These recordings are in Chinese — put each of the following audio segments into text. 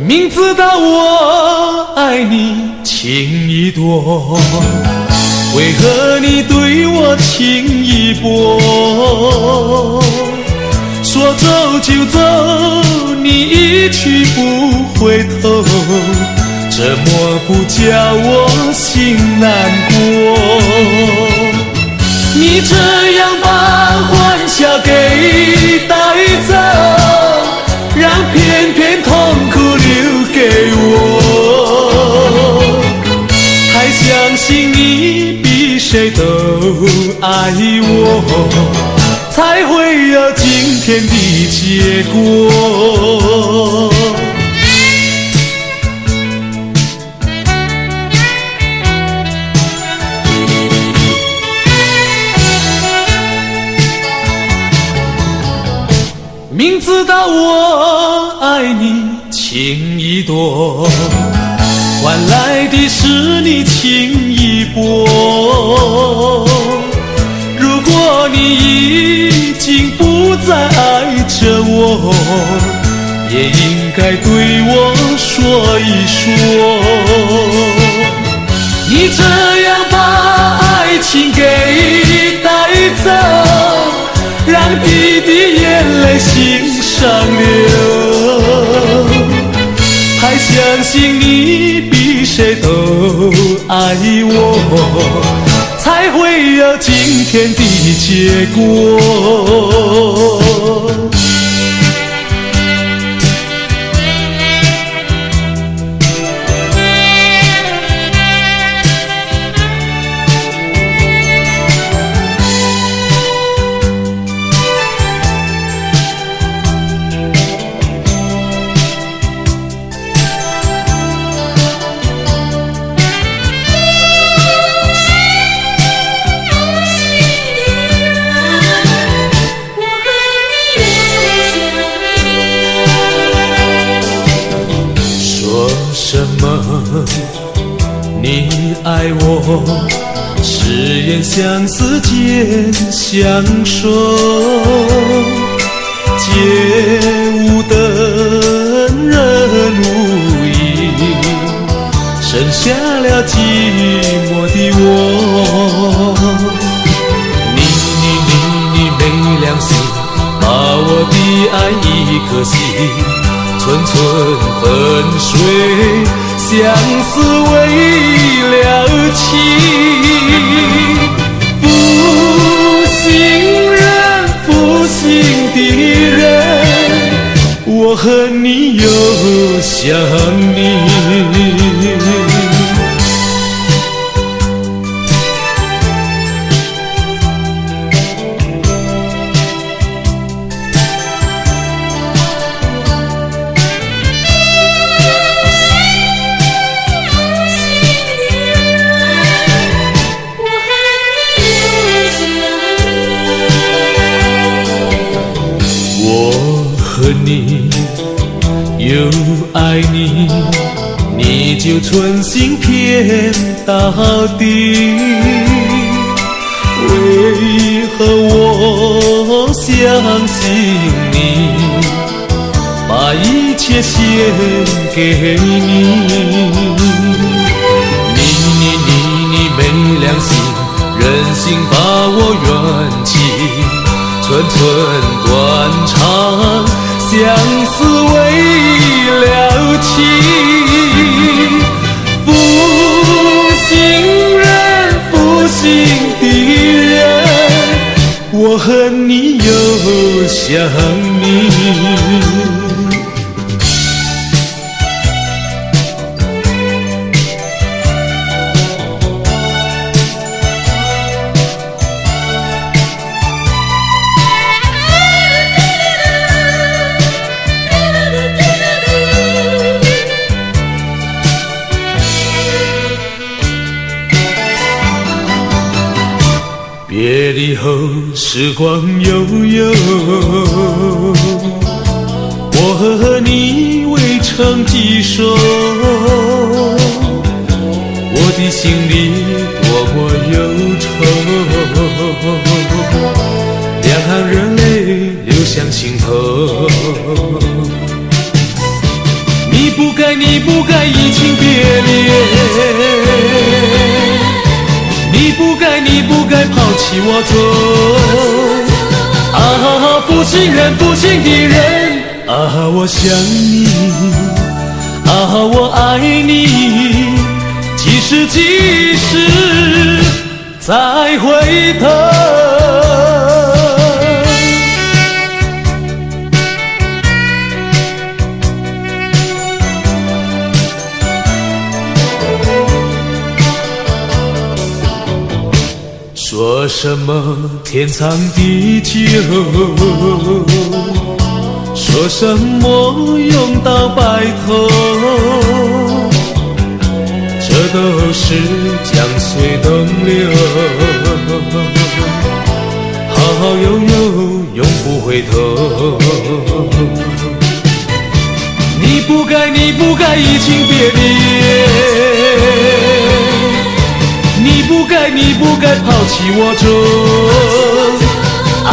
明知道我爱你情意多，为何你对我情意薄？说走就走，你一去不回头，这么不叫我心难过。你这样把欢笑给带走，让片片痛苦留给我。还相信你比谁都爱我，才会有今天的结果。明知道我爱你情意多，换来的是你情意薄。如果你已经不再爱着我，也应该对我说一说。你这样把爱情给带走，让弟弟眼泪心上流。还相信你比谁都爱我，才会有今天的结果。什么？你爱我，誓言相思渐相守，街舞灯人无影，剩下了寂寞的我。你没良心，把我的爱一颗心寸寸粉碎，相思为了情。负心人，负心的人，我恨你又想你。你又爱你，你就存心骗到底。为何我相信你，把一切献给你？你没良心，忍心把我怨气寸寸断肠。相思为了情，负心人，负心的人，我恨你又想你。别离后时光悠悠，我和你未曾几手，我的心里多么忧愁，两行热泪流向心头。你不该移情别恋，你不该抛弃我走。啊，负心的人，啊，我想你，啊，我爱你，几时再回头。说什么天长地久，说什么永到白头，这都是江水东流，好好悠悠永不回头。你不该移情别恋，你不该抛弃我走。啊，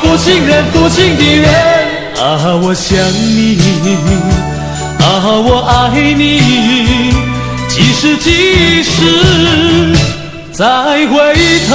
负心的人，啊，我想你，啊，我爱你，几时再回头。